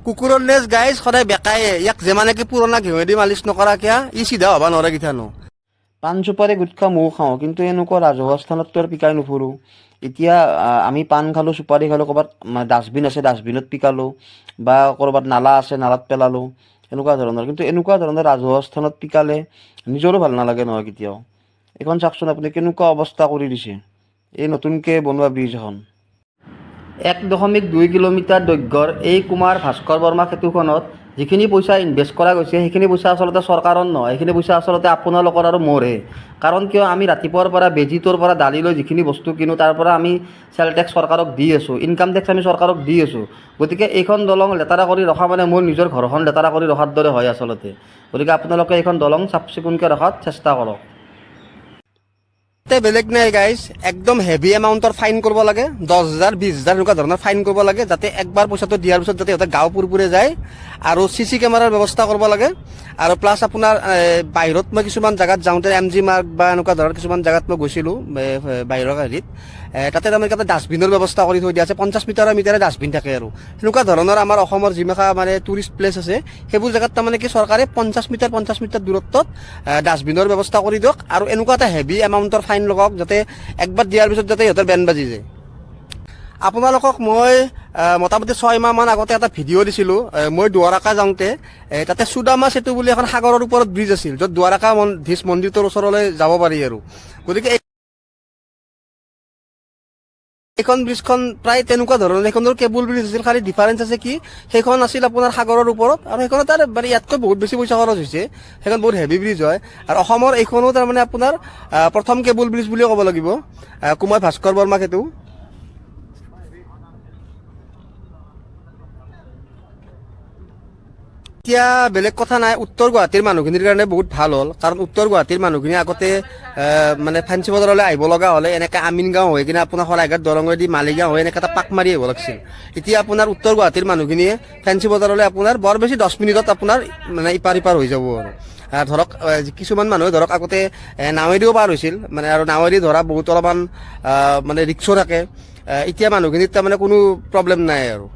কুকুৰৰ নেজ গাইজ সদায় বেকায়ে ইয়াক যিমানে কি পুৰণা ঘেঁহেদি মালিচ নকৰা কিয়া ই চিধা হ'ব নোৱাৰে কিঠানো। পাণ চুপাৰি গুটখা ময়ো খাওঁ, কিন্তু এনেকুৱা ৰাজহুৱা স্থানততো আৰু পিকাই নুফুৰোঁ। এতিয়া আমি পাণ খালোঁ, চুপাৰি খালোঁ, ক'ৰবাত ডাষ্টবিন আছে ডাষ্টবিনত পিকালোঁ, বা ক'ৰবাত নালা আছে নালাত পেলালোঁ, এনেকুৱা ধৰণৰ। কিন্তু এনেকুৱা ধৰণৰ ৰাজহুৱা স্থানত পিকালে নিজৰো ভাল নালাগে নহয় কেতিয়াও। এইখন চাওকচোন আপুনি কেনেকুৱা অৱস্থা কৰি দিছে, এই নতুনকৈ বনোৱা ব্ৰিজ এখন। 1.2 কিলোমিটাৰ দৈৰ্ঘ্যৰ এই কুমাৰ ভাস্কৰ বৰ্মা সেতুখনত যিখিনি পইচা ইনভেষ্ট কৰা গৈছে সেইখিনি পইচা আচলতে চৰকাৰৰ নহয়, সেইখিনি পইচা আচলতে আপোনালোকৰ আৰু মোৰহে। কাৰণ কিয়, আমি ৰাতিপুৱাৰ পৰা বেজীটোৰ পৰা দালিলৈ যিখিনি বস্তু কিনো তাৰ পৰা আমি চেল টেক্স চৰকাৰক দি আছোঁ, ইনকাম টেক্স আমি চৰকাৰক দি আছোঁ। গতিকে এইখন দলং লেতেৰা কৰি ৰখা মানে মোৰ নিজৰ ঘৰখন লেতেৰা কৰি ৰখাৰ দৰে হয় আচলতে। গতিকে আপোনালোকে এইখন দলং চাফ চিকুণকৈ ৰখাত চেষ্টা কৰক। বেলেগ নাই গাইজ, একদম হেভি এমাউণ্টৰ ফাইন কৰিব লাগে, 10,000 20,000 এনেকুৱা ধৰণৰ ফাইন কৰিব লাগে, যাতে একবাৰ পইচাটো দিয়াৰ পিছত যাতে সিহঁতে গাঁও পুৰপুৰে যায়। আৰু CC কেমেৰাৰ ব্যৱস্থা কৰিব লাগে। আৰু প্লাছ আপোনাৰ বাহিৰত মই কিছুমান জেগাত যাওঁতে MG মাৰ্গ বা এনেকুৱা ধৰণৰ কিছুমান জেগাত মই গৈছিলোঁ বাহিৰৰ হেৰিত, তাতে তাৰমানে এটা ডাষ্টবিনৰ ব্যৱস্থা কৰি থৈ দিয়া আছে, 50 মিটাৰে ডাষ্টবিন থাকে। আৰু সেনেকুৱা ধৰণৰ আমাৰ অসমৰ যিমাখা মানে টুৰিষ্ট প্লেচ আছে সেইবোৰ জেগাত তাৰমানে কি চৰকাৰে 50 মিটাৰ দূৰত্বত ডাষ্টবিনৰ ব্যৱস্থা কৰি দিয়ক, আৰু এনেকুৱা এটা হেভি এমাউণ্টৰ ফাইন লগাওক যাতে একবাৰ দিয়াৰ পিছত যাতে সিহঁতৰ বেন বাজি যায়। আপোনালোকক মই মোটামুটি 6 মাহমান আগতে এটা ভিডিঅ' দিছিলোঁ। মই দুৱাৰাকা যাওঁতে তাতে সুদামা সেতু বুলি এখন সাগৰৰ ওপৰত ব্ৰিজ আছিল, য'ত দুৱাৰাকা ধীশ মন্দিৰটোৰ ওচৰলৈ যাব পাৰি। আৰু গতিকে এইখন ব্ৰিজখন প্ৰায় তেনেকুৱা ধৰণৰ, সেইখনৰ কেবুল ব্ৰিজ আছিল, খালি ডিফাৰেঞ্চ আছে কি সেইখন আছিল আপোনাৰ সাগৰৰ ওপৰত, আৰু সেইখনত তাৰ ইয়াতকৈ বহুত বেছি পইচা খৰচ হৈছে। সেইখন বহুত হেভি ব্ৰিজ হয়। আৰু অসমৰ এইখনো তাৰমানে আপোনাৰ প্ৰথম কেবুল ব্ৰিজ বুলিও ক'ব লাগিব, কুমাৰ ভাস্কৰ বৰ্মা সেতু। এতিয়া বেলেগ কথা নাই, উত্তৰ গুৱাহাটীৰ মানুহখিনিৰ কাৰণে বহুত ভাল হ'ল। কাৰণ উত্তৰ গুৱাহাটীৰ মানুহখিনি আগতে মানে ফেঞ্চি বজাৰলৈ আহিব লগা হ'লে এনেকৈ আমিনগাঁও হৈ কিনে আপোনাৰ শৰাইঘাট দলঙেদি মালিগাঁও হৈ এনেকৈ এটা পাক মাৰি আহিব লাগিছিল। এতিয়া আপোনাৰ উত্তৰ গুৱাহাটীৰ মানুহখিনিয়ে ফেঞ্চি বজাৰলৈ আপোনাৰ বৰ বেছি 10 মিনিটত আপোনাৰ মানে ইপাৰ সিপাৰ হৈ যাব। আৰু ধৰক কিছুমান মানুহে ধৰক আগতে নাৱেদিও পাৰ হৈছিল, মানে আৰু নাৱেদি ধৰা বহুত অলপমান মানে ৰিক্সো থাকে। এতিয়া মানুহখিনিৰ তাৰমানে কোনো প্ৰব্লেম নাই আৰু।